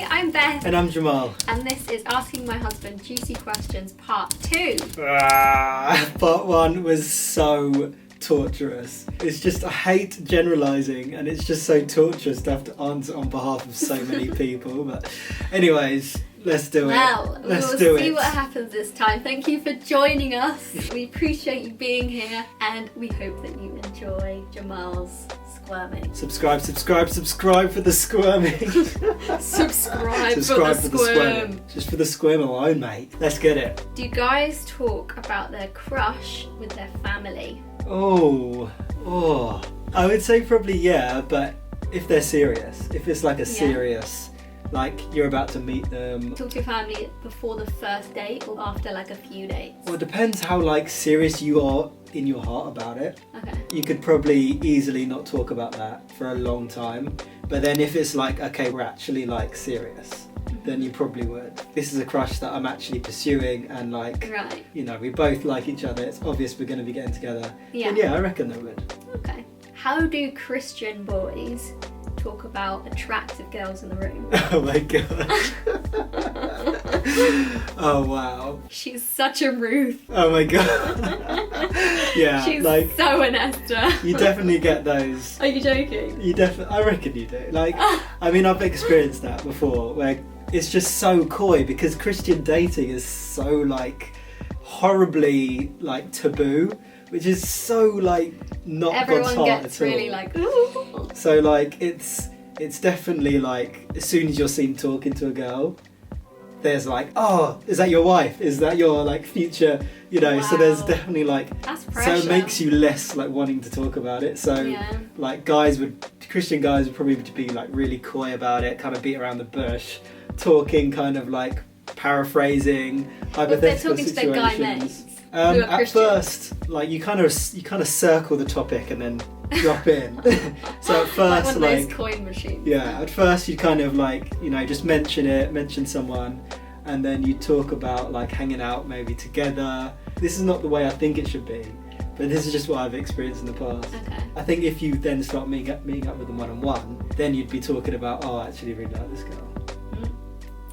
I'm Beth. And I'm Jamarl. And this is Asking My Husband Juicy Questions Part 2. Part 1 was so torturous. It's just, I hate generalising, and it's just so torturous to have to answer on behalf of so many people. But anyways, let's do it. Well, let's we'll see what happens this time. Thank you for joining us. We appreciate you being here, and we hope that you enjoy Jamal's squirming. Subscribe for the squirming. Subscribe for the squirming. Just for the squirm alone, mate. Let's get it. Do guys talk about their crush with their family? Oh. I would say probably yeah, but if they're serious. If it's like a serious, like you're about to meet them. Talk to your family before the first date or after like a few dates? Well, it depends how like serious you are in your heart about it. Okay. You could probably easily not talk about that for a long time. But then if it's like, okay, we're actually like serious, then you probably would. This is a crush that I'm actually pursuing, and like, right. You know, we both like each other. It's obvious we're going to be getting together. Yeah. And yeah, I reckon they would. Okay. How do Christian boys talk about attractive girls in the room? Oh my god. Oh wow. She's such a Ruth. Oh my god. Yeah. She's like, so an Esther. You definitely get those. Are you joking? I reckon you do. Like, I mean, I've experienced that before, where it's just so coy because Christian dating is so like horribly like taboo, which is so like not everyone God's heart gets at all. really like ooh. So like it's definitely like as soon as you're seen talking to a girl, there's like, oh, is that your wife? Is that your like future? You know, so there's definitely like, that's pressure. so it makes you less like wanting to talk about it. So like Christian guys would probably be like really coy about it, kind of beat around the bush, talking kind of like paraphrasing hypothetical situations. They're talking to their guy mates. At first, like you kind of circle the topic and then drop in. So at first, like one of those coin machines. Yeah, at first you kind of like, you know, just mention someone, and then you talk about like hanging out maybe together. This is not the way I think it should be, but this is just what I've experienced in the past. Okay. I think if you then start meeting up with them one-on-one, then you'd be talking about, oh, I actually really like this girl.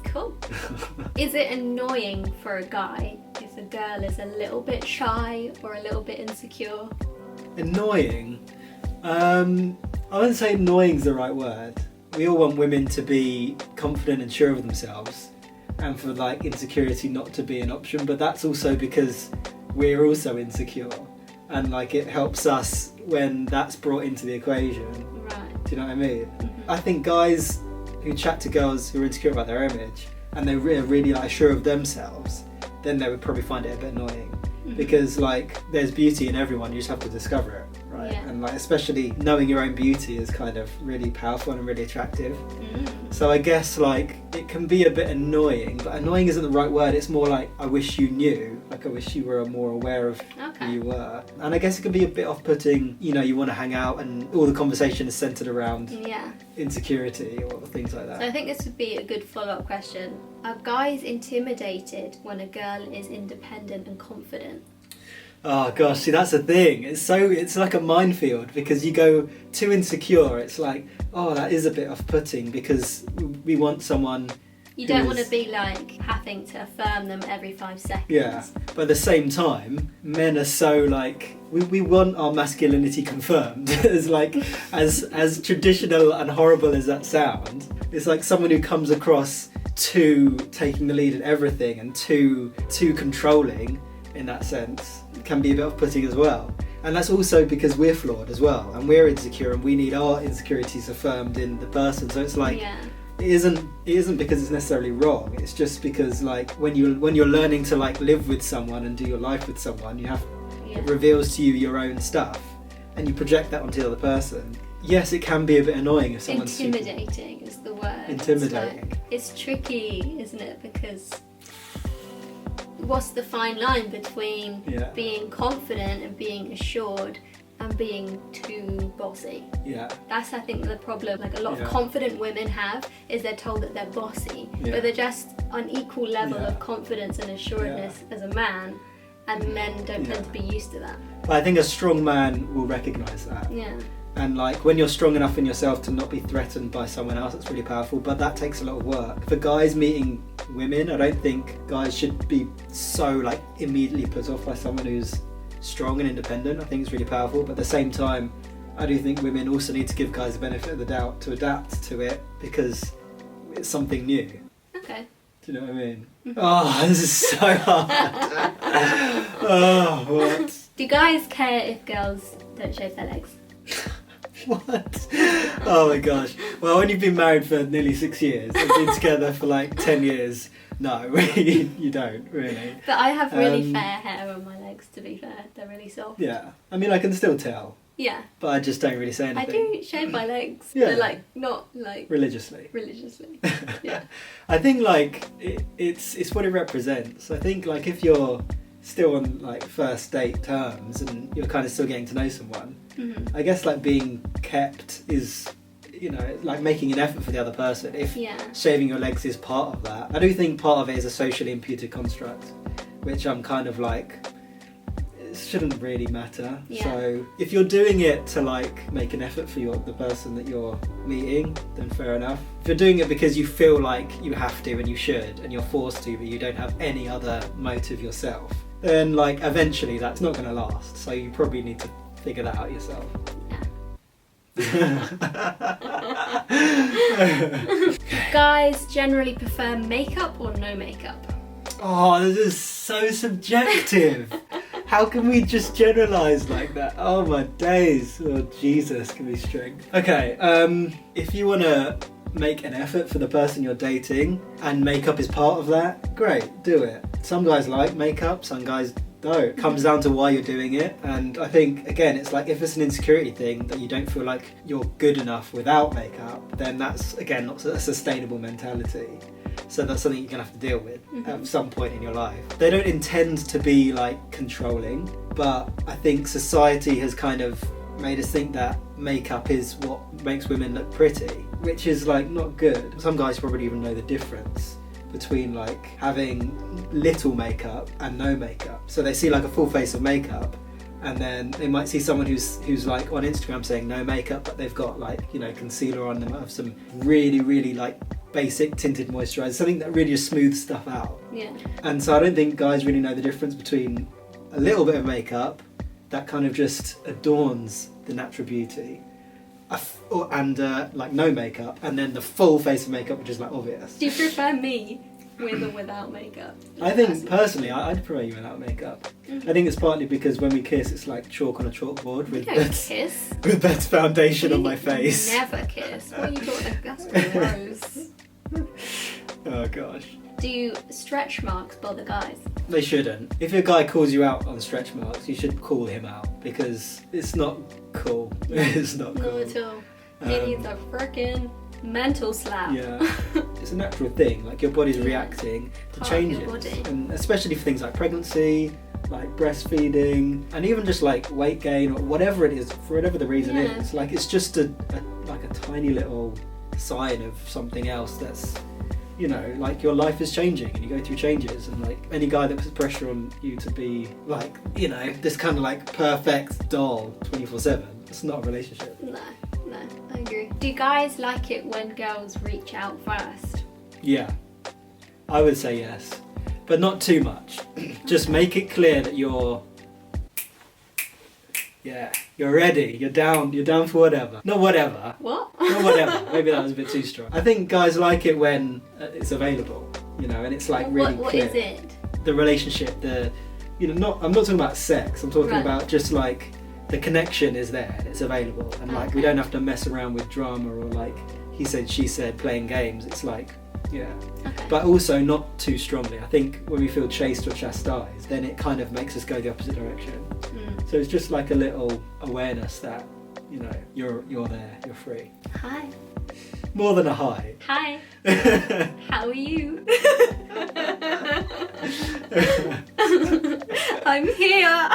Cool. Is it annoying for a guy if a girl is a little bit shy or a little bit insecure? Annoying? I wouldn't say annoying's the right word. We all want women to be confident and sure of themselves, and for like insecurity not to be an option, but that's also because we're also insecure, and like it helps us when that's brought into the equation. Right. Do you know what I mean? Mm-hmm. I think guys who chat to girls who are insecure about their image and they're really like sure of themselves, then they would probably find it a bit annoying, because like there's beauty in everyone, you just have to discover it, right? Yeah. And like especially knowing your own beauty is kind of really powerful and really attractive. So I guess like it can be a bit annoying, but annoying isn't the right word. It's more like I wish you knew, like I wish you were more aware of who you were. And I guess it can be a bit off-putting, you know, you want to hang out and all the conversation is centered around insecurity or things like that. So I think this would be a good follow-up question. Are guys intimidated when a girl is independent and confident? Oh gosh, see that's the thing. It's like a minefield, because you go too insecure, it's like, oh, that is a bit off-putting, because we want someone. You don't want to be like having to affirm them every 5 seconds. Yeah, but at the same time, men are so like, we want our masculinity confirmed. As like, as traditional and horrible as that sounds, it's like someone who comes across too taking the lead in everything and too controlling in that sense can be a bit off-putting as well. And that's also because we're flawed as well, and we're insecure, and we need our insecurities affirmed in the person. So it's like, it isn't because it's necessarily wrong. It's just because like when you're learning to like live with someone and do your life with someone, it reveals to you your own stuff, and you project that onto the other person. Yes, it can be a bit annoying if someone's intimidating is the word. Intimidating. It's tricky, isn't it? Because what's the fine line between being confident and being assured and being too bossy? Yeah. That's, I think, the problem like a lot of confident women have, is they're told that they're bossy, but they're just on equal level of confidence and assuredness as a man, and men don't tend to be used to that. But I think a strong man will recognise that. Yeah. And like when you're strong enough in yourself to not be threatened by someone else, it's really powerful, but that takes a lot of work. For guys meeting women, I don't think guys should be so like immediately put off by someone who's strong and independent. I think it's really powerful, but at the same time, I do think women also need to give guys the benefit of the doubt to adapt to it because it's something new. Okay. Do you know what I mean? Oh, this is so hard. Oh, what? Do guys care if girls don't shave their legs? What? Oh my gosh. Well, when you've been married for nearly 6 years and been together for like 10 years, no, you don't, really. But I have really fair hair on my legs, to be fair. They're really soft. Yeah. I mean, I can still tell. Yeah. But I just don't really say anything. I do shave my legs, Yeah. but like, not like... Religiously. Yeah. I think like, it's what it represents. I think like if you're still on like first date terms and you're kind of still getting to know someone, Mm-hmm. I guess like being kept is, you know, like making an effort for the other person. If shaving your legs is part of that, I do think part of it is a socially imputed construct, which I'm kind of like, it shouldn't really matter. Yeah. So if you're doing it to like make an effort for the person that you're meeting, then fair enough. If you're doing it because you feel like you have to and you should and you're forced to, but you don't have any other motive yourself, then like eventually that's not going to last. So you probably need to figure that out yourself. Guys generally prefer makeup or no makeup? Oh, this is so subjective. How can we just generalise like that? Oh my days. Oh Jesus, give me strength. Okay, if you want to make an effort for the person you're dating and makeup is part of that, great, do it. Some guys like makeup, some guys don't. It comes down to why you're doing it, and I think again it's like if it's an insecurity thing that you don't feel like you're good enough without makeup, then that's again not a sustainable mentality. So that's something you're gonna have to deal with at some point in your life. They don't intend to be like controlling, but I think society has kind of made us think that makeup is what makes women look pretty, which is like not good. Some guys probably even know the difference between like having little makeup and no makeup. So they see like a full face of makeup, and then they might see someone who's like on Instagram saying no makeup, but they've got like, you know, concealer on, them have some really like basic tinted moisturizer, something that really just smooths stuff out. Yeah. And so I don't think guys really know the difference between a little bit of makeup that kind of just adorns the natural beauty, and like no makeup, and then the full face of makeup, which is like obvious. Do you prefer me with or without makeup? I think personally, I'd prefer you without makeup. I think it's partly because when we kiss, it's like chalk on a chalkboard with kiss with Beth's foundation on my face. Never kiss. What are you talking about? That's gross. Oh gosh. Do stretch marks bother guys? They shouldn't. If a guy calls you out on stretch marks, you should call him out because it's not cool. It's not cool. Not at all. He needs a frickin' mental slap. Yeah. It's a natural thing. Like your body's reacting to changes, and especially for things like pregnancy, like breastfeeding, and even just like weight gain or whatever it is, for whatever the reason is. Like it's just a tiny little sign of something else that's, you know, like your life is changing and you go through changes, and like any guy that puts pressure on you to be like, you know, this kind of like perfect doll 24/7, it's not a relationship. No, I agree. Do guys like it when girls reach out first? Yeah, I would say yes, but not too much. Just make it clear that you're ready, you're down for whatever. Not whatever. What? Not whatever. Maybe that was a bit too strong. I think guys like it when it's available, you know, and it's like really what clear. What is it? The relationship, I'm not talking about sex, I'm talking about just like the connection is there and it's available, and like we don't have to mess around with drama or like he said, she said, playing games. It's like, but also not too strongly. I think when we feel chased or chastised, then it kind of makes us go the opposite direction. So it's just like a little awareness that, you know, you're there, you're free. Hi. More than a hi. Hi. How are you? I'm here.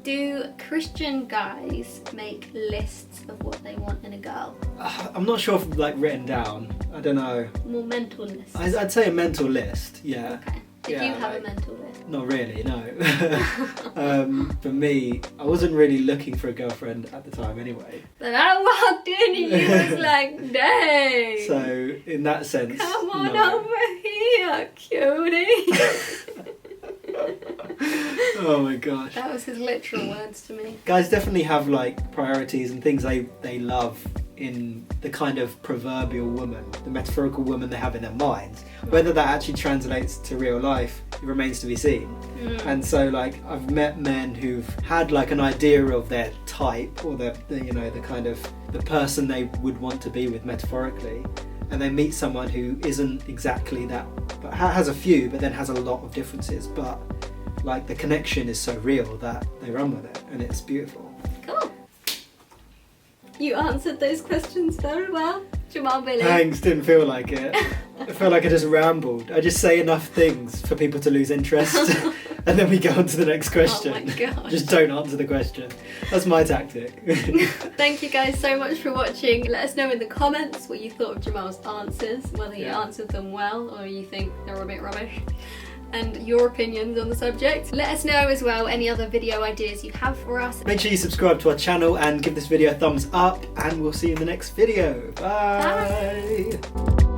Do Christian guys make lists of what they want in a girl? I'm not sure if like written down. I don't know. More mental lists. I'd say a mental list, yeah. Okay. Did you have a mental day? Not really, no. For me, I wasn't really looking for a girlfriend at the time anyway. But I walked in and you was like, dang. So in that sense, come on no. over here, cutie. Oh my gosh. That was his literal words to me. Guys definitely have like priorities and things they love in the kind of proverbial woman, the metaphorical woman they have in their minds. Whether that actually translates to real life, it remains to be seen. And so like I've met men who've had like an idea of their type or the you know, the kind of the person they would want to be with metaphorically, and they meet someone who isn't exactly that, but has a few, but then has a lot of differences, but like the connection is so real that they run with it, and it's beautiful. Cool. You answered those questions very well, Jamarl Billy. Thanks, didn't feel like it. I felt like I just rambled. I just say enough things for people to lose interest and then we go on to the next question. Oh my gosh. Just don't answer the question. That's my tactic. Thank you guys so much for watching. Let us know in the comments what you thought of Jamarl's answers, whether you answered them well or you think they're a bit rubbish, and your opinions on the subject. Let us know as well any other video ideas you have for us. Make sure you subscribe to our channel and give this video a thumbs up, and we'll see you in the next video. Bye. Bye.